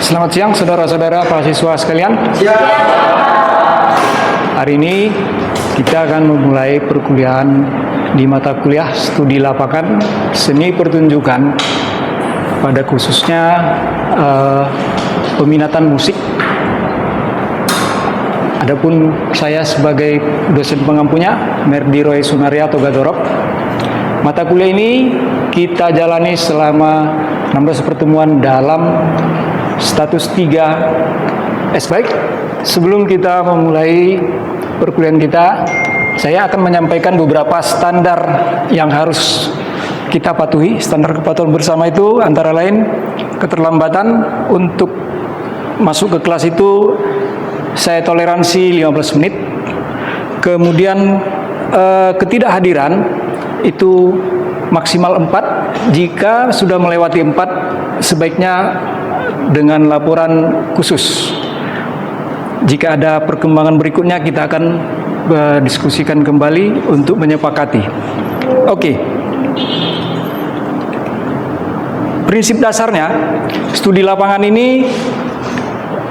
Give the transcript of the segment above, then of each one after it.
Selamat siang saudara-saudara mahasiswa sekalian. Hari ini kita akan memulai perkuliahan di mata kuliah studi lapangan seni pertunjukan, pada khususnya peminatan musik. Adapun saya sebagai dosen pengampunya, Merdi Roy Sunarya atau Gadorok. Mata kuliah ini kita jalani selama 16 pertemuan dalam status 3 baik. Sebelum kita memulai perkuliahan kita, saya akan menyampaikan beberapa standar yang harus kita patuhi. Standar kepatuhan bersama itu antara lain keterlambatan. Untuk masuk ke kelas itu saya toleransi 15 menit. Kemudian ketidakhadiran itu maksimal 4. Jika sudah melewati 4, sebaiknya dengan laporan khusus. Jika ada perkembangan berikutnya, kita akan diskusikan kembali untuk menyepakati. Oke. Prinsip dasarnya, studi lapangan ini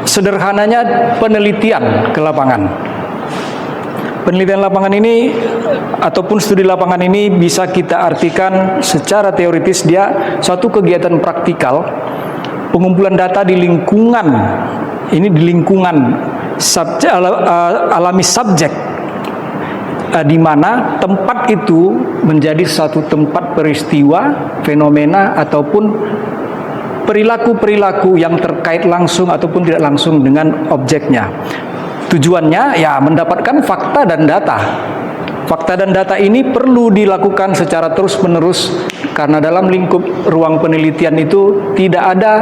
sederhananya penelitian ke lapangan. Penelitian lapangan ini ataupun studi lapangan ini bisa kita artikan secara teoritis dia suatu kegiatan praktikal pengumpulan data di lingkungan, ini di lingkungan alami subjek, di mana tempat itu menjadi satu tempat peristiwa, fenomena ataupun perilaku-perilaku yang terkait langsung ataupun tidak langsung dengan objeknya. Tujuannya ya mendapatkan fakta dan data. Fakta dan data ini perlu dilakukan secara terus-menerus karena dalam lingkup ruang penelitian itu tidak ada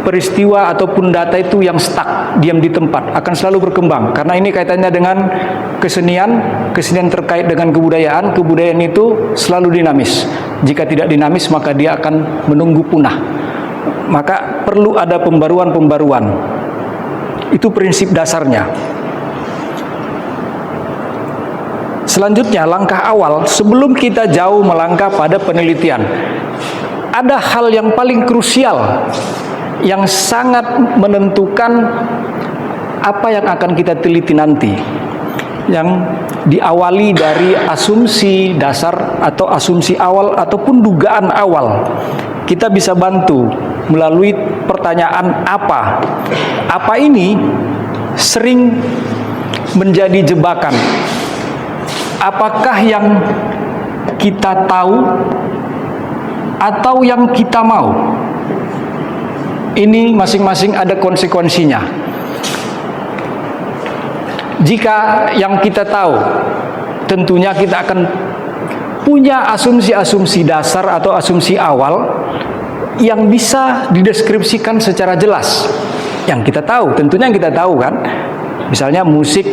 peristiwa ataupun data itu yang stuck, diam di tempat, akan selalu berkembang. Karena ini kaitannya dengan kesenian terkait dengan kebudayaan. Kebudayaan itu selalu dinamis. Jika tidak dinamis, maka dia akan menunggu punah. Maka perlu ada pembaruan-pembaruan. Itu prinsip dasarnya. Selanjutnya, langkah awal sebelum kita jauh melangkah pada penelitian, ada hal yang paling krusial yang sangat menentukan apa yang akan kita teliti nanti, yang diawali dari asumsi dasar atau asumsi awal ataupun dugaan awal. Kita bisa bantu melalui pertanyaan apa. Apa ini sering menjadi jebakan. Apakah yang kita tahu atau yang kita mau? Ini masing-masing ada konsekuensinya. Jika yang kita tahu, tentunya kita akan punya asumsi-asumsi dasar atau asumsi awal yang bisa dideskripsikan secara jelas. Yang kita tahu, tentunya yang kita tahu kan, misalnya musik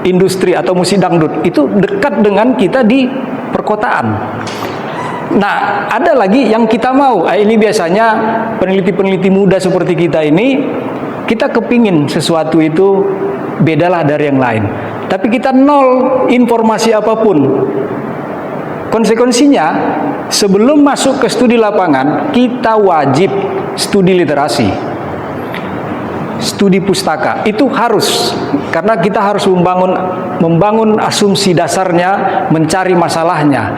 industri atau musik dangdut itu dekat dengan kita di perkotaan. Nah, ada lagi yang kita mau. Ini biasanya peneliti-peneliti muda seperti kita ini, kita kepingin sesuatu itu bedalah dari yang lain. Tapi kita nol informasi apapun. Konsekuensinya, sebelum masuk ke studi lapangan, kita wajib studi literasi, studi pustaka. Itu harus, karena kita harus membangun asumsi dasarnya, mencari masalahnya.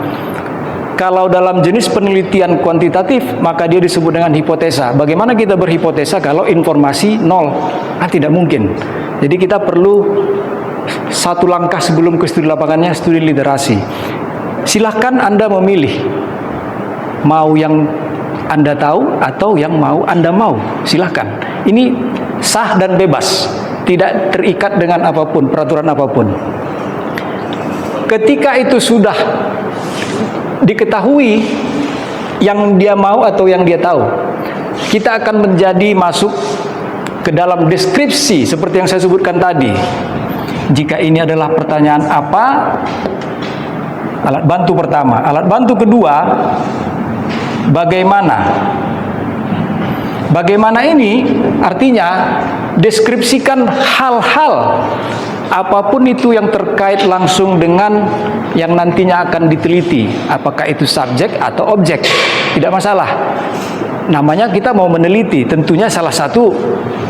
Kalau dalam jenis penelitian kuantitatif, maka dia disebut dengan hipotesa. Bagaimana kita berhipotesa kalau informasi nol? Tidak mungkin. Jadi kita perlu satu langkah sebelum ke studi lapangannya, studi literasi. Silahkan Anda memilih mau yang Anda tahu atau yang mau Anda mau. Silahkan. Ini sah dan bebas, tidak terikat dengan apapun, peraturan apapun. Ketika itu sudah diketahui yang dia mau atau yang dia tahu, kita akan menjadi masuk ke dalam deskripsi seperti yang saya sebutkan tadi. Jika ini adalah pertanyaan apa, alat bantu pertama. Alat bantu kedua, bagaimana. Bagaimana ini artinya deskripsikan hal-hal apapun itu yang terkait langsung dengan yang nantinya akan diteliti. Apakah itu subjek atau objek, tidak masalah. namanya kita mau meneliti, tentunya salah satu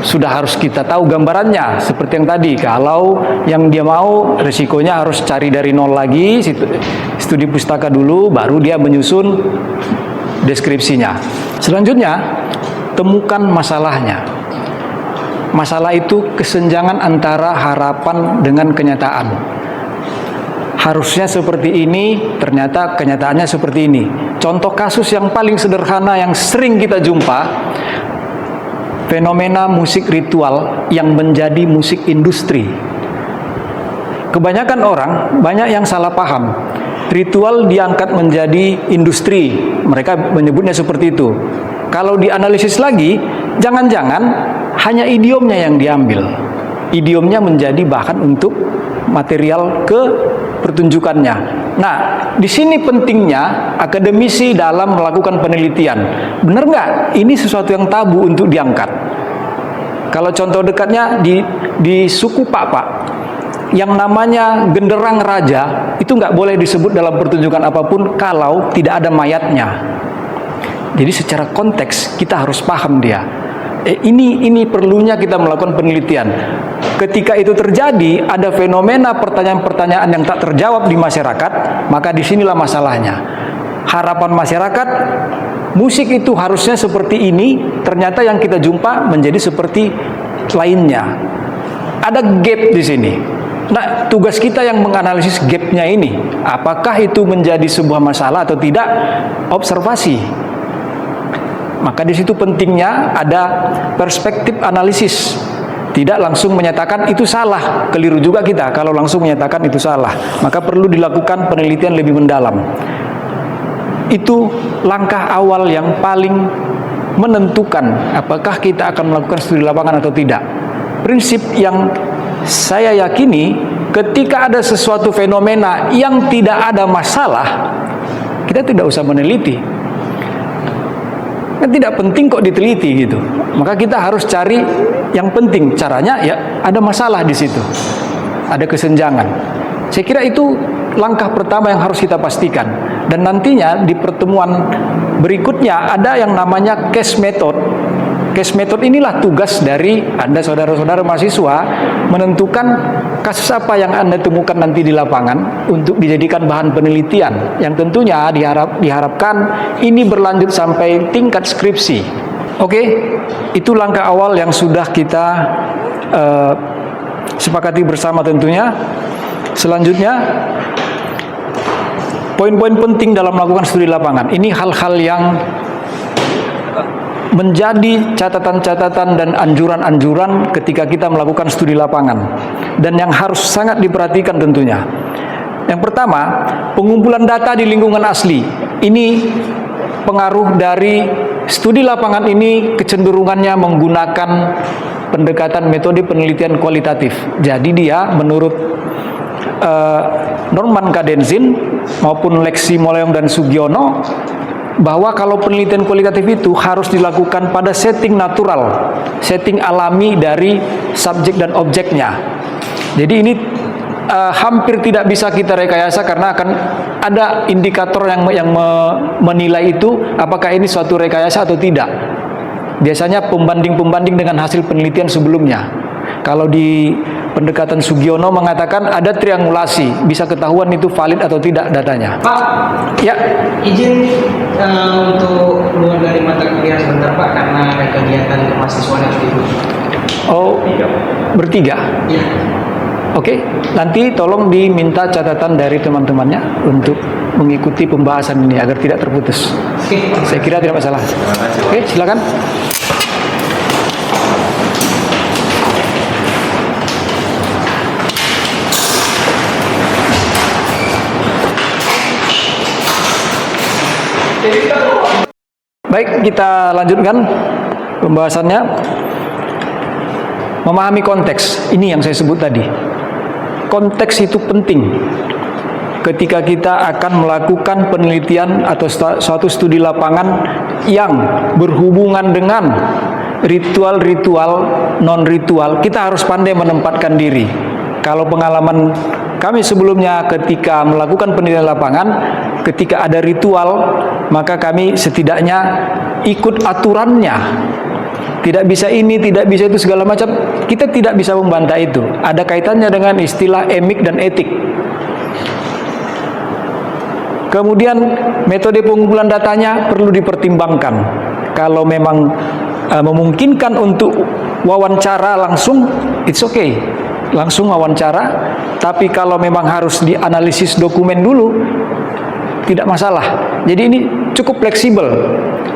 sudah harus kita tahu gambarannya. Seperti yang tadi, kalau yang dia mau resikonya harus cari dari nol lagi, studi pustaka dulu, baru dia menyusun deskripsinya. Selanjutnya, temukan masalahnya. Masalah itu kesenjangan antara harapan dengan kenyataan. Harusnya seperti ini, ternyata kenyataannya seperti ini. Contoh kasus yang paling sederhana yang sering kita jumpa, fenomena musik ritual yang menjadi musik industri. Kebanyakan orang, banyak yang salah paham. Ritual diangkat menjadi industri, mereka menyebutnya seperti itu. Kalau dianalisis lagi, jangan-jangan hanya idiomnya yang diambil. Idiomnya menjadi bahan untuk material ke pertunjukannya. Nah, di sini pentingnya akademisi dalam melakukan penelitian. Benar nggak? Ini sesuatu yang tabu untuk diangkat. Kalau contoh dekatnya di suku Pak, yang namanya genderang raja itu nggak boleh disebut dalam pertunjukan apapun kalau tidak ada mayatnya. Jadi secara konteks kita harus paham dia. Ini perlunya kita melakukan penelitian. Ketika itu terjadi, ada fenomena pertanyaan-pertanyaan yang tak terjawab di masyarakat, maka disinilah masalahnya. Harapan masyarakat, musik itu harusnya seperti ini, ternyata yang kita jumpa menjadi seperti lainnya. Ada gap di sini. Nah, tugas kita yang menganalisis gapnya ini, apakah itu menjadi sebuah masalah atau tidak? Observasi. Maka di situ pentingnya ada perspektif analisis. Tidak langsung menyatakan itu salah, keliru juga kita kalau langsung menyatakan itu salah. Maka perlu dilakukan penelitian lebih mendalam. Itu langkah awal yang paling menentukan apakah kita akan melakukan studi lapangan atau tidak. Prinsip yang saya yakini, ketika ada sesuatu fenomena yang tidak ada masalah, kita tidak usah meneliti. Kan tidak penting kok diteliti gitu. Maka kita harus cari yang penting. Caranya ya ada masalah di situ. Ada kesenjangan. Saya kira itu langkah pertama yang harus kita pastikan. Dan nantinya di pertemuan berikutnya ada yang namanya case method. Case method inilah tugas dari Anda saudara-saudara mahasiswa menentukan kasus apa yang Anda temukan nanti di lapangan untuk dijadikan bahan penelitian yang tentunya diharapkan ini berlanjut sampai tingkat skripsi. Oke, itu langkah awal yang sudah kita sepakati bersama tentunya. Selanjutnya, poin-poin penting dalam melakukan studi lapangan. Ini hal-hal yang menjadi catatan-catatan dan anjuran-anjuran ketika kita melakukan studi lapangan dan yang harus sangat diperhatikan tentunya. Yang pertama, pengumpulan data di lingkungan asli. Ini pengaruh dari studi lapangan ini kecenderungannya menggunakan pendekatan metode penelitian kualitatif. Jadi dia menurut Norman Kadenzin maupun Lexi Moleong dan Sugiono, bahwa kalau penelitian kualitatif itu harus dilakukan pada setting natural, setting alami dari subjek dan objeknya. Jadi ini hampir tidak bisa kita rekayasa karena akan ada indikator yang menilai itu apakah ini suatu rekayasa atau tidak. Biasanya pembanding-pembanding dengan hasil penelitian sebelumnya. Kalau di pendekatan Sugiono mengatakan ada triangulasi, bisa ketahuan itu valid atau tidak datanya. Pak, ya, izin untuk keluar dari mata kuliah sebentar Pak, karena ada kegiatan kemahasiswaan yang harus diikuti. Oh, bertiga? Iya. Oke, nanti tolong diminta catatan dari teman-temannya untuk mengikuti pembahasan ini agar tidak terputus. Oke. Saya kira tidak masalah. Oke, silakan. Baik, kita lanjutkan pembahasannya. Memahami konteks, ini yang saya sebut tadi. Konteks itu penting ketika kita akan melakukan penelitian atau suatu studi lapangan yang berhubungan dengan ritual-ritual non-ritual. Kita harus pandai menempatkan diri. Kalau pengalaman kami sebelumnya ketika melakukan penilaian lapangan, ketika ada ritual, maka kami setidaknya ikut aturannya. Tidak bisa ini, tidak bisa itu, segala macam. Kita tidak bisa membantah itu. Ada kaitannya dengan istilah emik dan etik. Kemudian metode pengumpulan datanya perlu dipertimbangkan. Kalau memang memungkinkan untuk wawancara langsung, it's okay, langsung wawancara. Tapi kalau memang harus dianalisis dokumen dulu, tidak masalah. Jadi ini cukup fleksibel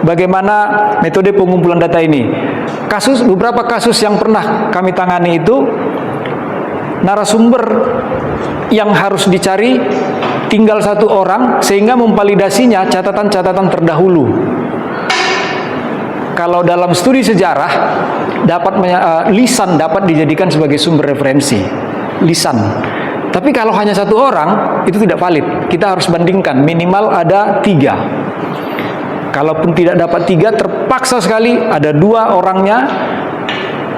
bagaimana metode pengumpulan data ini. Beberapa kasus yang pernah kami tangani itu, narasumber yang harus dicari tinggal satu orang, sehingga memvalidasinya catatan-catatan terdahulu. Kalau dalam studi sejarah, lisan dapat dijadikan sebagai sumber referensi, lisan. Tapi kalau hanya satu orang, itu tidak valid. Kita harus bandingkan, minimal ada 3. Kalaupun tidak dapat 3, terpaksa sekali ada 2 orangnya,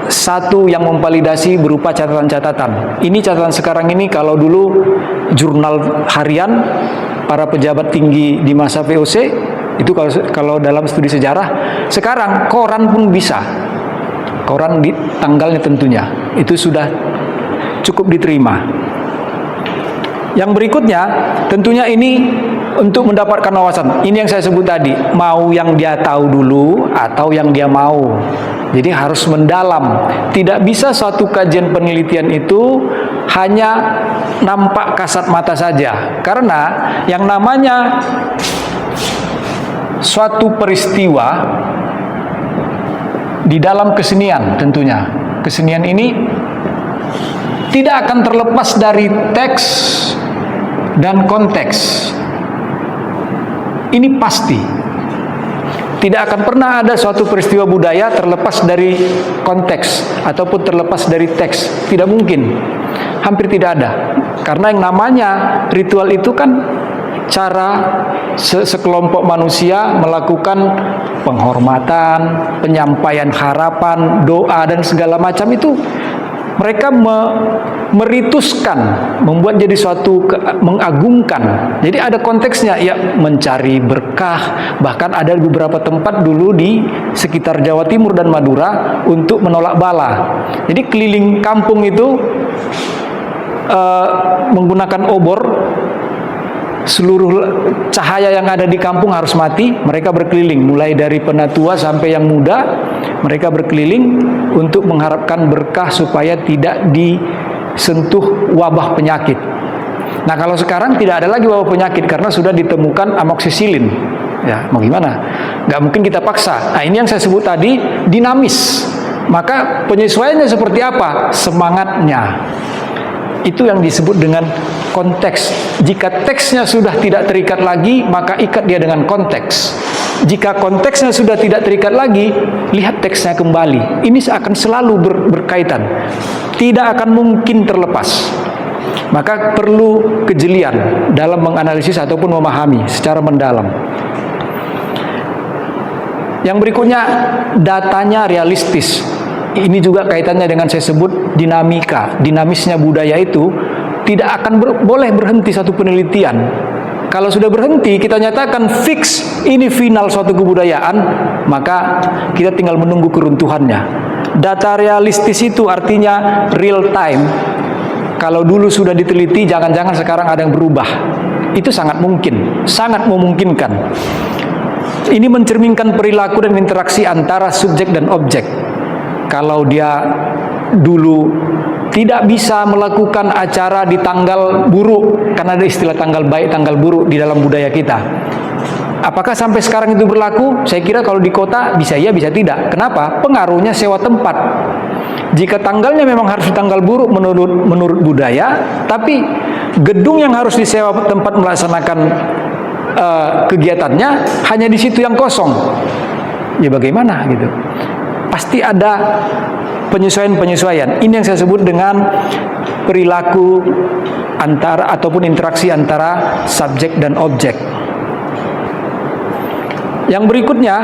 1 yang memvalidasi berupa catatan-catatan. Ini catatan sekarang ini, kalau dulu jurnal harian para pejabat tinggi di masa VOC, itu kalau dalam studi sejarah. Sekarang koran pun bisa, koran di tanggalnya tentunya, itu sudah cukup diterima. Yang berikutnya tentunya ini untuk mendapatkan wawasan. Ini yang saya sebut tadi, mau yang dia tahu dulu atau yang dia mau. Jadi harus mendalam. Tidak bisa suatu kajian penelitian itu hanya nampak kasat mata saja. Karena yang namanya suatu peristiwa di dalam kesenian, tentunya kesenian ini tidak akan terlepas dari teks dan konteks. Ini pasti. Tidak akan pernah ada suatu peristiwa budaya terlepas dari konteks ataupun terlepas dari teks. Tidak mungkin. Hampir tidak ada. Karena yang namanya ritual itu kan cara sekelompok manusia melakukan penghormatan, penyampaian harapan, doa dan segala macam itu. Mereka merituskan, membuat jadi suatu mengagungkan. Jadi ada konteksnya, ya, mencari berkah. Bahkan ada beberapa tempat dulu di sekitar Jawa Timur dan Madura untuk menolak bala. Jadi keliling kampung itu menggunakan obor. Seluruh cahaya yang ada di kampung harus mati. Mereka berkeliling, mulai dari penatua sampai yang muda. Mereka berkeliling untuk mengharapkan berkah supaya tidak disentuh wabah penyakit. Nah, kalau sekarang tidak ada lagi wabah penyakit karena sudah ditemukan amoksisilin. Ya, mau gimana? Nggak mungkin kita paksa. Nah, ini yang saya sebut tadi, dinamis. Maka penyesuaiannya seperti apa? Semangatnya. Itu yang disebut dengan konteks. Jika teksnya sudah tidak terikat lagi, maka ikat dia dengan konteks. Jika konteksnya sudah tidak terikat lagi, lihat teksnya kembali. Ini akan selalu berkaitan. Tidak akan mungkin terlepas. Maka perlu kejelian dalam menganalisis ataupun memahami secara mendalam. Yang berikutnya, datanya realistis. Ini juga kaitannya dengan saya sebut dinamika. Dinamisnya budaya itu tidak akan boleh berhenti satu penelitian. Kalau sudah berhenti, kita nyatakan fix ini final suatu kebudayaan, maka kita tinggal menunggu keruntuhannya. Data realistis itu artinya real time. Kalau dulu sudah diteliti, jangan-jangan sekarang ada yang berubah. Itu sangat mungkin, sangat memungkinkan. Ini mencerminkan perilaku dan interaksi antara subjek dan objek. Kalau dia dulu tidak bisa melakukan acara di tanggal buruk, karena ada istilah tanggal baik, tanggal buruk di dalam budaya kita. Apakah sampai sekarang itu berlaku? Saya kira kalau di kota bisa iya, bisa tidak. Kenapa? Pengaruhnya sewa tempat. Jika tanggalnya memang harus di tanggal buruk menurut budaya, tapi gedung yang harus disewa tempat melaksanakan kegiatannya hanya di situ yang kosong. Ya bagaimana gitu? Pasti ada penyesuaian-penyesuaian. Ini yang saya sebut dengan perilaku antara ataupun interaksi antara subjek dan objek. Yang berikutnya,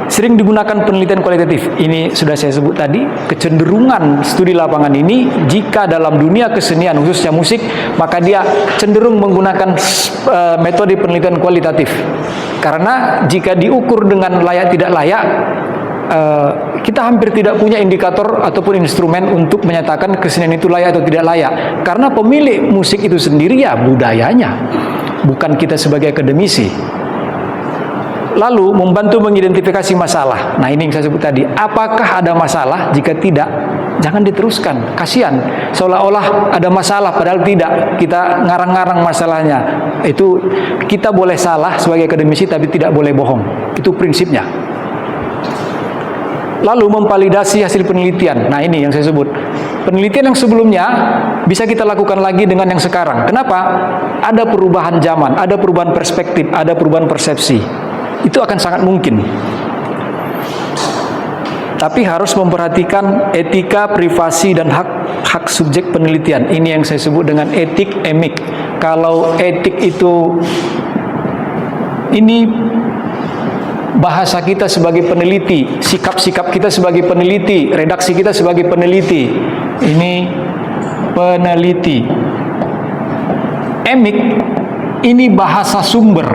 sering digunakan penelitian kualitatif. Ini sudah saya sebut tadi, kecenderungan studi lapangan ini jika dalam dunia kesenian khususnya musik, maka dia cenderung menggunakan metode penelitian kualitatif. Karena jika diukur dengan layak tidak layak, kita hampir tidak punya indikator ataupun instrumen untuk menyatakan kesenian itu layak atau tidak layak. Karena pemilik musik itu sendiri ya budayanya, bukan kita sebagai akademisi. Lalu membantu mengidentifikasi masalah. Nah, ini yang saya sebut tadi. Apakah ada masalah? Jika tidak, jangan diteruskan. Kasihan. Seolah-olah ada masalah, padahal tidak. Kita ngarang-ngarang masalahnya. Itu kita boleh salah sebagai akademisi, tapi tidak boleh bohong. Itu prinsipnya. Lalu memvalidasi hasil penelitian. Nah, ini yang saya sebut. Penelitian yang sebelumnya bisa kita lakukan lagi dengan yang sekarang. Kenapa? Ada perubahan zaman, ada perubahan perspektif, ada perubahan persepsi. Itu akan sangat mungkin. Tapi harus memperhatikan etika, privasi, dan hak subjek penelitian. Ini yang saya sebut dengan etik emik. Kalau etik itu, ini bahasa kita sebagai peneliti, sikap-sikap kita sebagai peneliti, redaksi kita sebagai peneliti. Ini peneliti. Emik, ini bahasa sumber.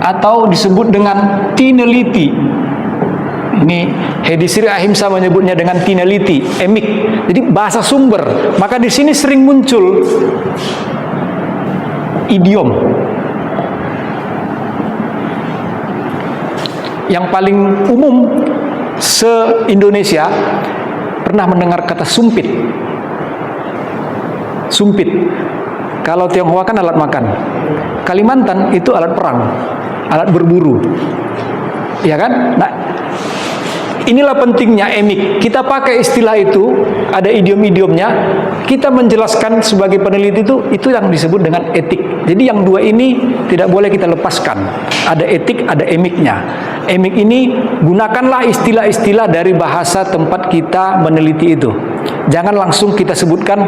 Atau disebut dengan tineliti. Ini Hedi Sri Ahimsa menyebutnya dengan tineliti, emik. Jadi bahasa sumber. Maka di sini sering muncul idiom. Yang paling umum se-Indonesia pernah mendengar kata sumpit. Sumpit. Kalau Tionghoa kan alat makan. Kalimantan itu alat perang, alat berburu. Ya kan? Nah, inilah pentingnya emik. Kita pakai istilah itu, ada idiom-idiomnya. Kita menjelaskan sebagai peneliti itu yang disebut dengan etik. Jadi yang dua ini tidak boleh kita lepaskan. Ada etik, ada emiknya. Emik ini gunakanlah istilah-istilah dari bahasa tempat kita meneliti itu. Jangan langsung kita sebutkan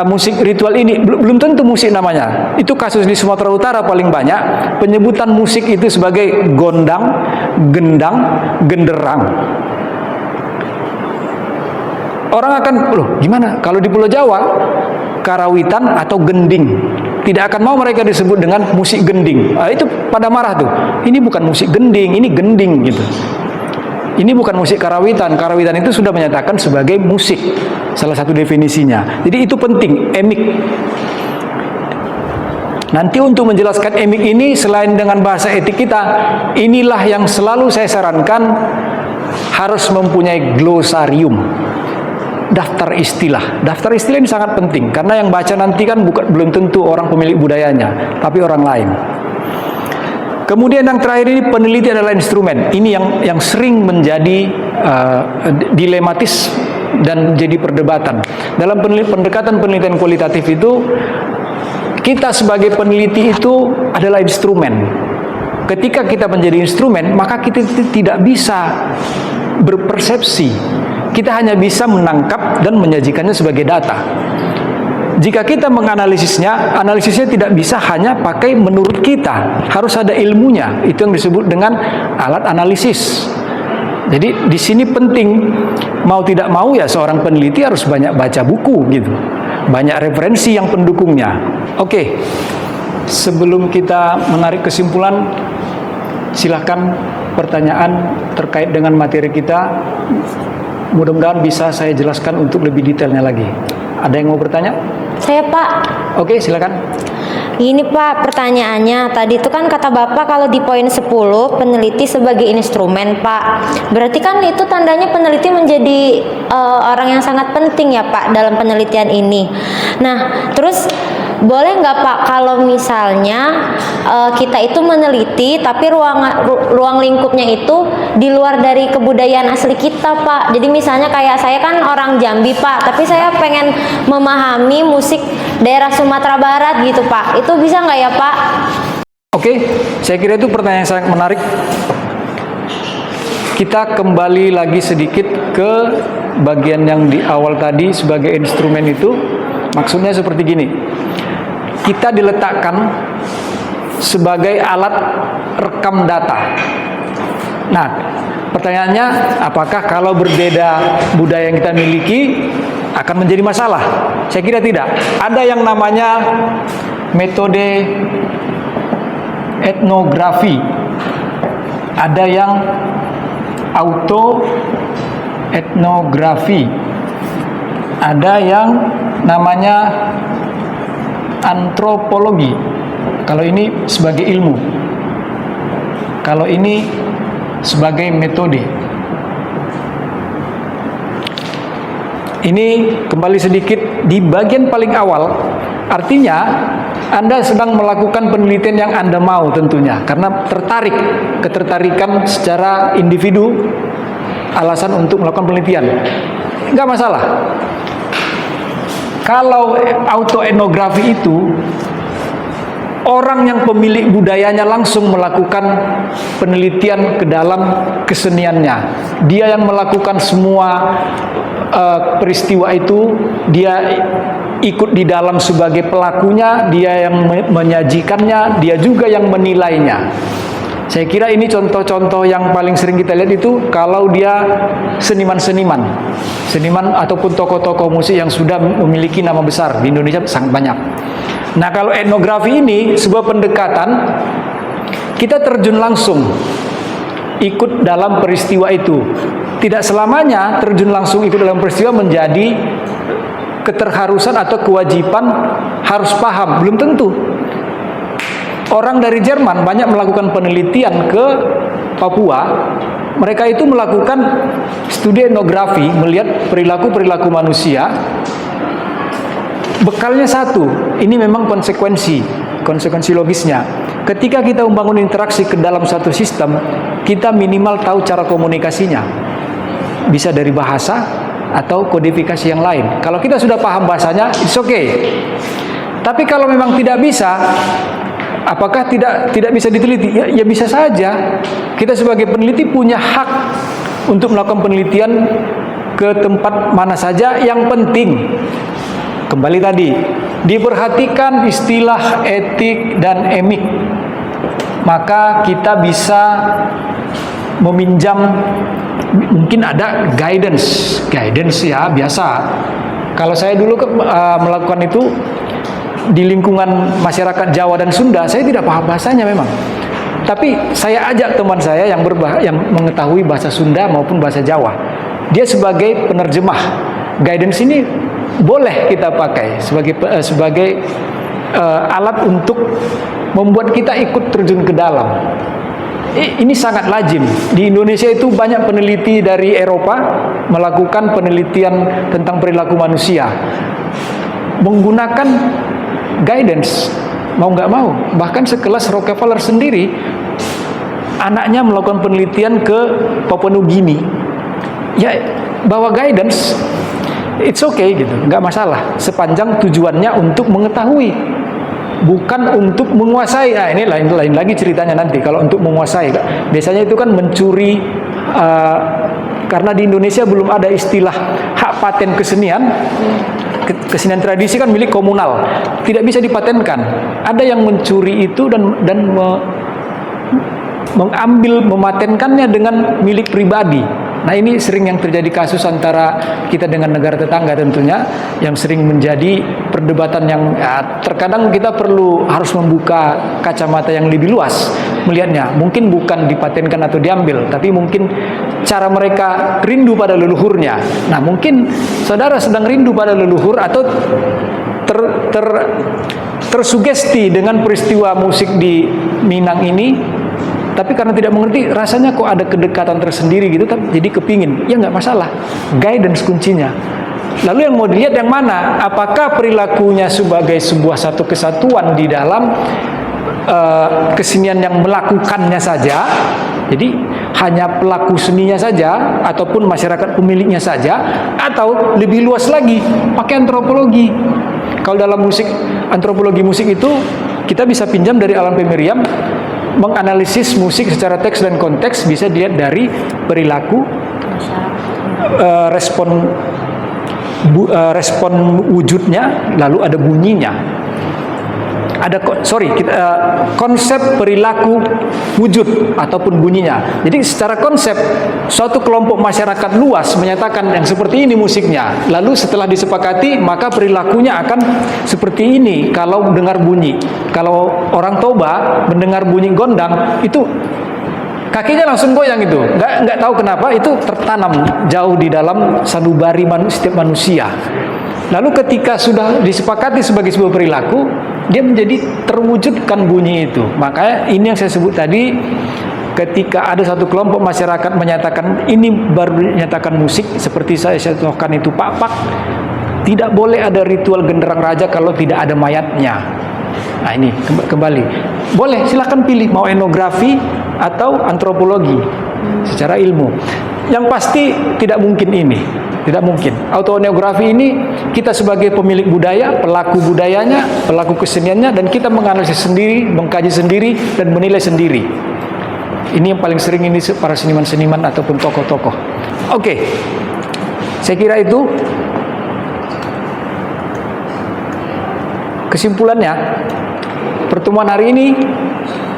musik ritual ini, belum tentu musik namanya. Itu kasus di Sumatera Utara paling banyak. Penyebutan musik itu sebagai gondang, gendang, genderang. Orang akan, loh gimana? Kalau di Pulau Jawa, karawitan atau gending. Tidak akan mau mereka disebut dengan musik gending. Itu pada marah tuh. Ini bukan musik gending, ini gending gitu. Ini bukan musik karawitan. Karawitan itu sudah menyatakan sebagai musik. Salah satu definisinya. Jadi itu penting, emik. Nanti untuk menjelaskan emik ini, selain dengan bahasa etik kita, inilah yang selalu saya sarankan harus mempunyai glosarium. Daftar istilah. Daftar istilah ini sangat penting. Karena yang baca nanti kan belum tentu orang pemilik budayanya, tapi orang lain. Kemudian yang terakhir ini peneliti adalah instrumen. Ini yang sering menjadi dilematis dan jadi perdebatan. Dalam pendekatan penelitian kualitatif itu, kita sebagai peneliti itu adalah instrumen. Ketika kita menjadi instrumen, maka kita tidak bisa berpersepsi. Kita hanya bisa menangkap dan menyajikannya sebagai data. Jika kita menganalisisnya, analisisnya tidak bisa hanya pakai menurut kita. Harus ada ilmunya. Itu yang disebut dengan alat analisis. Jadi di sini penting, mau tidak mau ya seorang peneliti harus banyak baca buku gitu. Banyak referensi yang pendukungnya. Oke. Sebelum kita menarik kesimpulan, silakan pertanyaan terkait dengan materi kita. Mudah-mudahan bisa saya jelaskan untuk lebih detailnya lagi. Ada yang mau bertanya? Saya, Pak. Oke, silakan. Gini, Pak, pertanyaannya. Tadi itu kan kata Bapak kalau di poin 10 peneliti sebagai instrumen, Pak. Berarti kan itu tandanya peneliti menjadi orang yang sangat penting ya, Pak, dalam penelitian ini. Nah, terus boleh nggak, Pak, kalau misalnya kita itu meneliti tapi ruang lingkupnya itu di luar dari kebudayaan asli kita, Pak. Jadi misalnya kayak saya kan orang Jambi, Pak, tapi saya pengen memahami musik daerah Sumatera Barat gitu, Pak. Itu bisa nggak ya, Pak? Oke, saya kira itu pertanyaan yang sangat menarik. Kita kembali lagi sedikit ke bagian yang di awal tadi sebagai instrumen itu. Maksudnya seperti gini. Kita diletakkan sebagai alat rekam data. Nah, pertanyaannya, apakah kalau berbeda budaya yang kita miliki akan menjadi masalah? Saya kira tidak. Ada yang namanya metode etnografi, ada yang auto etnografi, ada yang namanya antropologi. Kalau ini sebagai ilmu, kalau ini sebagai metode. Ini kembali sedikit di bagian paling awal. Artinya Anda sedang melakukan penelitian yang Anda mau tentunya, karena tertarik, ketertarikan secara individu, alasan untuk melakukan penelitian. Enggak masalah. Kalau autoetnografi itu, orang yang pemilik budayanya langsung melakukan penelitian ke dalam keseniannya. Dia yang melakukan semua peristiwa itu, dia ikut di dalam sebagai pelakunya, dia yang menyajikannya, dia juga yang menilainya. Saya kira ini contoh-contoh yang paling sering kita lihat itu kalau dia seniman ataupun tokoh-tokoh musik yang sudah memiliki nama besar di Indonesia sangat banyak. Nah, kalau etnografi ini sebuah pendekatan, kita terjun langsung ikut dalam peristiwa itu. Tidak selamanya terjun langsung ikut dalam peristiwa menjadi keterharusan atau kewajiban harus paham, belum tentu. Orang dari Jerman banyak melakukan penelitian ke Papua. Mereka itu melakukan studi etnografi, melihat perilaku-perilaku manusia. Bekalnya satu, ini memang konsekuensi logisnya. Ketika kita membangun interaksi ke dalam satu sistem, kita minimal tahu cara komunikasinya. Bisa dari bahasa atau kodifikasi yang lain. Kalau kita sudah paham bahasanya, it's okay. Tapi kalau memang tidak bisa, apakah tidak bisa diteliti? Ya bisa saja. Kita sebagai peneliti punya hak untuk melakukan penelitian ke tempat mana saja. Yang penting, kembali tadi, diperhatikan istilah etik dan emik. Maka kita bisa meminjam, mungkin ada guidance ya, biasa. Kalau saya dulu melakukan itu di lingkungan masyarakat Jawa dan Sunda, saya tidak paham bahasanya memang. Tapi saya ajak teman saya yang mengetahui bahasa Sunda maupun bahasa Jawa. Dia sebagai penerjemah. Guidance ini boleh kita pakai sebagai alat untuk membuat kita ikut terjun ke dalam. Ini sangat lazim. Di Indonesia itu banyak peneliti dari Eropa melakukan penelitian tentang perilaku manusia menggunakan guidance, mau nggak mau. Bahkan sekelas Rockefeller sendiri, anaknya melakukan penelitian ke Papua Nugini, ya bawa guidance, it's okay gitu, nggak masalah, sepanjang tujuannya untuk mengetahui, bukan untuk menguasai. Nah, ini lain lagi ceritanya nanti. Kalau untuk menguasai, biasanya itu kan mencuri. Karena di Indonesia belum ada istilah hak paten kesenian. Kesenian tradisi kan milik komunal, tidak bisa dipatenkan. Ada yang mencuri itu dan mematenkannya dengan milik pribadi. Nah, ini sering yang terjadi kasus antara kita dengan negara tetangga tentunya, yang sering menjadi perdebatan yang terkadang kita harus membuka kacamata yang lebih luas melihatnya. Mungkin bukan dipatenkan atau diambil, tapi mungkin cara mereka rindu pada leluhurnya. Nah, mungkin saudara sedang rindu pada leluhur atau tersugesti dengan peristiwa musik di Minang ini, tapi karena tidak mengerti, rasanya kok ada kedekatan tersendiri gitu, jadi kepingin. Ya nggak masalah, guidance kuncinya. Lalu yang mau dilihat yang mana? Apakah perilakunya sebagai satu kesatuan di dalam kesenian yang melakukannya saja, jadi hanya pelaku seninya saja, ataupun masyarakat pemiliknya saja, atau lebih luas lagi, pakai antropologi. Kalau dalam antropologi musik itu, kita bisa pinjam dari Alan P. Merriam, menganalisis musik secara teks dan konteks, bisa dilihat dari perilaku, respon wujudnya, lalu ada bunyinya. konsep perilaku wujud ataupun bunyinya. Jadi secara konsep suatu kelompok masyarakat luas menyatakan yang seperti ini musiknya. Lalu setelah disepakati maka perilakunya akan seperti ini kalau mendengar bunyi. Kalau orang Toba mendengar bunyi gondang itu kakinya langsung goyang itu. Nggak tahu kenapa itu tertanam jauh di dalam sanubari setiap manusia. Lalu ketika sudah disepakati sebagai sebuah perilaku, dia menjadi terwujudkan bunyi itu. Makanya ini yang saya sebut tadi, ketika ada satu kelompok masyarakat menyatakan ini baru dinyatakan musik, seperti saya contohkan itu pak-pak, tidak boleh ada ritual genderang raja kalau tidak ada mayatnya. Nah ini kembali, boleh silakan pilih mau etnografi atau antropologi secara ilmu. Yang pasti tidak mungkin ini. Tidak mungkin. Autoetnografi ini kita sebagai pemilik budaya, pelaku budayanya, pelaku keseniannya, dan kita menganalisis sendiri, mengkaji sendiri, dan menilai sendiri. Ini yang paling sering ini para seniman-seniman ataupun tokoh-tokoh. Oke, saya kira itu kesimpulannya. Pertemuan hari ini,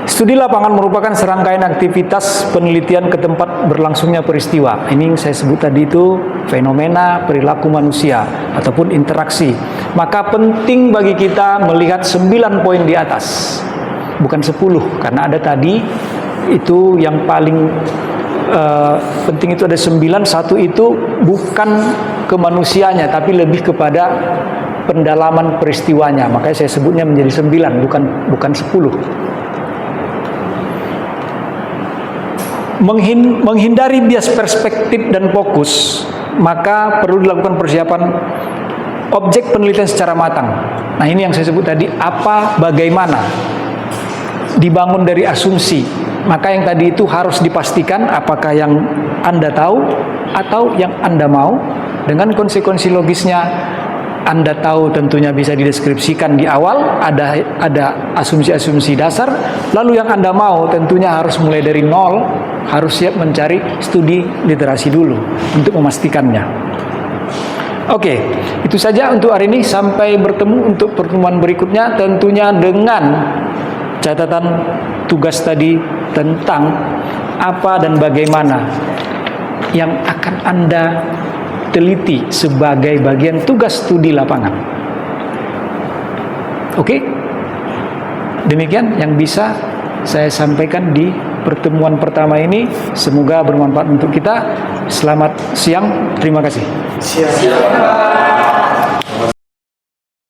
studi lapangan merupakan serangkaian aktivitas penelitian ke tempat berlangsungnya peristiwa. Ini yang saya sebut tadi itu fenomena perilaku manusia ataupun interaksi. Maka penting bagi kita melihat 9 poin di atas, bukan 10, karena ada tadi itu yang paling penting itu ada 9. Satu itu bukan ke manusianya, tapi lebih kepada pendalaman peristiwanya. Makanya saya sebutnya menjadi 9, bukan 10. Menghindari bias perspektif dan fokus, maka perlu dilakukan persiapan objek penelitian secara matang. Nah ini yang saya sebut tadi, apa, bagaimana, dibangun dari asumsi. Maka yang tadi itu harus dipastikan apakah yang Anda tahu atau yang Anda mau, dengan konsekuensi logisnya. Anda tahu tentunya bisa dideskripsikan di awal, ada asumsi-asumsi dasar. Lalu yang Anda mau tentunya harus mulai dari nol, harus siap mencari studi literasi dulu untuk memastikannya. Oke, itu saja untuk hari ini. Sampai bertemu untuk pertemuan berikutnya, tentunya dengan catatan tugas tadi tentang apa dan bagaimana yang akan Anda teliti sebagai bagian tugas studi lapangan. Oke? Demikian yang bisa saya sampaikan di pertemuan pertama ini. Semoga bermanfaat untuk kita. Selamat siang. Terima kasih. Siap.